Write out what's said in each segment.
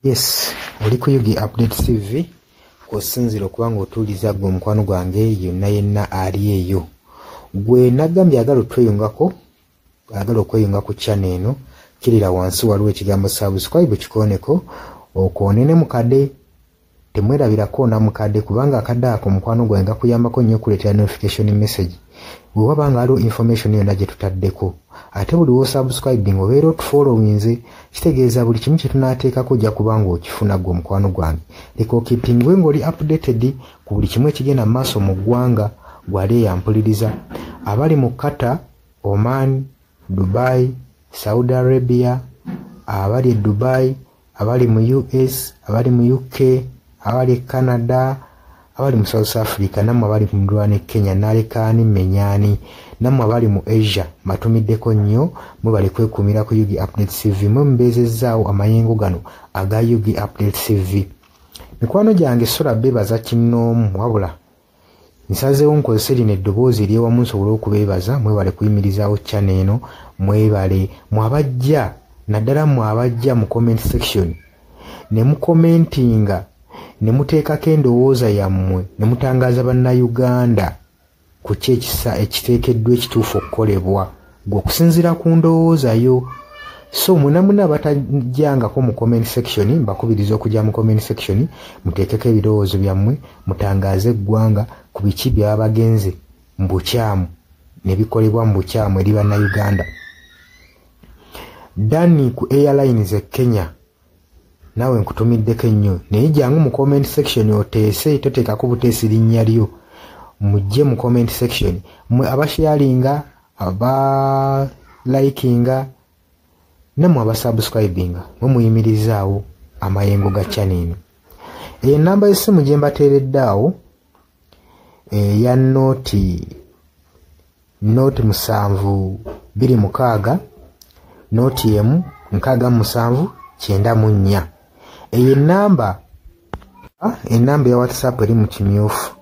Yes, oli ku Yugi Update TV kusinzira okubanga otuuliza gwe omukwano gwange yenna ali eyo. Gwe nagambye agala otweyungako, agala okweyunga ku channel eno, kirira wansi waliwo ekigambo subscribe kikoneko, okoonene mukadde, temwerabirako na mukadde kubanga akadde ako omukwano gwange kuyambako nnyo okuleetera notification message. Bwe wabanga waliwo information yonna gye tutaddeko. Ate buli wo subscribing obeera otufollowinze, kitegeeza buli kimu kye tunaateekako ojja kubanga okifuna gwe omukwano gwange. Leka okipingwe ng'oli updated ku buli kimu ekigenda mu maaso mu ggwanga gwali eyampuliriza. Abali mu Qatar, Oman, Dubai, Saudi Arabia, abali e Dubai, abali mu US, abali mu UK, abali Canada, abali mu South Africa, namwe abali mu Ndwane Kenya, nalekaani menyani, namwe abali mu Asia, matumiddeko nnyo, mwe bali kwekumira ku Yugi Update TV, mwe mbeezezaawo amayengo gano aga Yugi Update TV. Mikwano gyange sola beebaza kinnoomu wabula nsazeewo nkozese lino eddoboozi ery'ewamu nsobole okubeebaza, mwebale kuyimirizaawo channel eno, mwebale mwabajja, naddala mwabajja mu comment section ne mukomentinga ne muteekako endowooza yammwe ne mutangaaza bannayuganda ku ki ekiteekeddwa ekituufu okukolebwa gwe okusinziira ku ndowooza yo. So muna batajjangako mu comment section, mbakubiriza okujja mu comment section muteekeko ebirowoozo byammwe, mutangaaze eggwanga ku biki byaba bagenze mu bukyamu ne bikolebwa mu bukyamu eri bannayuganda. Dani ku Airlines e Kenya, nawe nkutumiddeko ennyo, naye jangu mu comment section oteese, toteekako buteesi linnya lyo, mujje mu comment section mwe abasharinga, aba likinga, namwe abasubscribinga, mwe muyimirizaawo amayengo ga channel eno. Enamba y'essimu gye mbateeredde awo eya noti 726 noti emu 679. Eyo enamba ya WhatsApp eri mu kimyufu.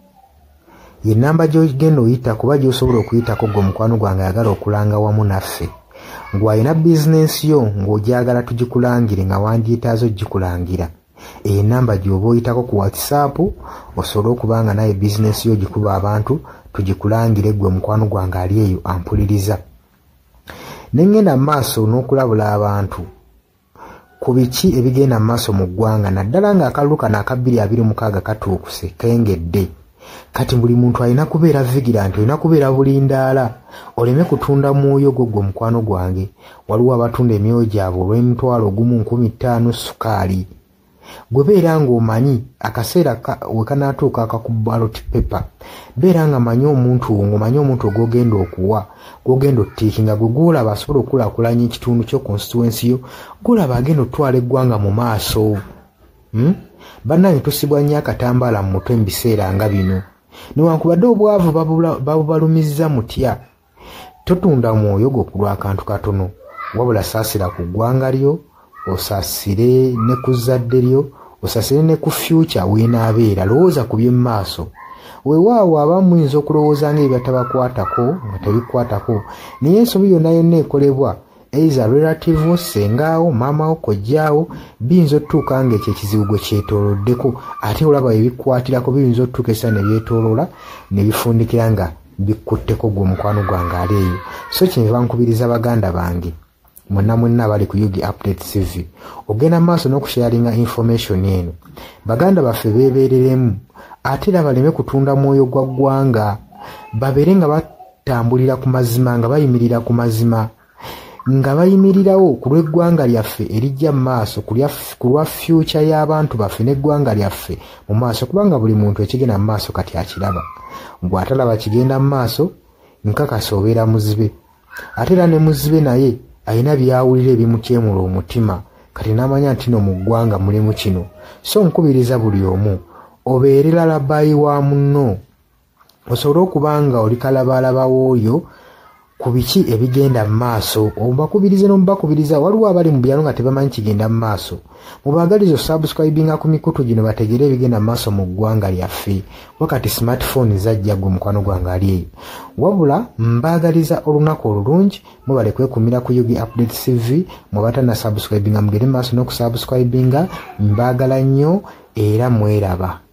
Ye namba gy'ogenda oyita kuba gy'osobola okuyitako gwe omukwano gwange ayagala okulanga wamu naffe. Ng'alina bizinensi yo ng'ogyagala tugikulangire nga wandyetaazo gikulangira. Eyo namba gy'oba oyitako ku WhatsApp osobole okubanga naye bizinensi yo gikuba abantu tugikulangire gwe omukwano gwange ali eyo ampuliriza. Nengenda maaso n'okulabula abantu ku biki ebigenda maaso mu ggwanga, naddala ng'akalulu kano aka 2026 katuukuse kengedde. Kati buli muntu alina kubeera vigilant, olina kubeera bulindaala, oleme kutunda mwoyo gwo omukwano gwange. Waliwo abatunda emyoyo gyabwe olw'M1,1500 sukaali. Gwe beera ng'omanyi akaseera we kanaatuuka akakuba ballot paper, beera nga manyi omuntu ng'omanyi omuntu ogwogenda okuwa, gwogenda ottiikinga, gwe gwolaba asobola okukulaakulanya ekitundu kyo, constituency yo, gwolaba agenda otwala eggwanga mu maaso. Bannange tusibwa nnyo akatambaala mu mutwe mu biseera nga bino. Newankubadde obwavu babubalumizza mutya, totunda mwoyo gwo ku lw'akantu katono, wabula saasira ku ggwanga lyo, osaasire ne ku zadde lyo, osaasire ne ku future weenaabeera. Lowooza ku by'emu maaso. Weewaawo abamu muyinza okulowooza ng'ebyatabakwatako nga tebikwatako, naye ensobi yonna yonna ekolebwa eiza relative, sengaawo, maamawo, kojjaawo, biyinza otutuuka ng'ekyo ekizibu gwe kyetooloddeko, ate olaba ebikwatirako biyinza otutuuka essa ne byetooloola ne bifundikira nga bikkutteko gwe omukwano gwange ali eyo. So kyenva nkubiriza baganda bange mwenna abali ku Yugi Update TV ogenda maaso n'okusharinga information eno. Baganda baffe beebeereremu, ate era baleme kutunda mwoyo gwa ggwanga, babeere nga batambulira ku mazima, nga bayimirira ku mazima, nga bayimirirawo ku lw'eggwanga lyaffe erijja mu maaso, ku lwa future y'abantu baffe n'eggwanga lyaffe mu maaso, kubanga buli muntu ekigenda mu maaso kati akiraba. Bw'atalaba kigenda mu maaso, nkakasa obeera muzibe. Ate era ne muzibe naye alina byawulira ebimukyemula omutima, kati n'amanya nti no mu ggwanga mulimu kino. So nkubiriza buli omu obeere lalabayi wa munno, osobole okubanga oli kalabalaba w'oyo ku biki ebigenda mu maaso obakubirize n'omubakubiriza waliwo abali mu byalo nga tebamanyi kigenda mu maaso mubaagaliza subscribinga ku mikutu gino bategere ebigenda mu maaso mu ggwanga lyaffe wakati smartphone zajja gwe mukwano gwange ali eyo wabula mbaagaliza olunaku olulungi mubale kwekumira ku Yugi Updates TV mubatana subscribinga mugere mu maaso n'okusubscribinga mbaagala nnyo era mweraba.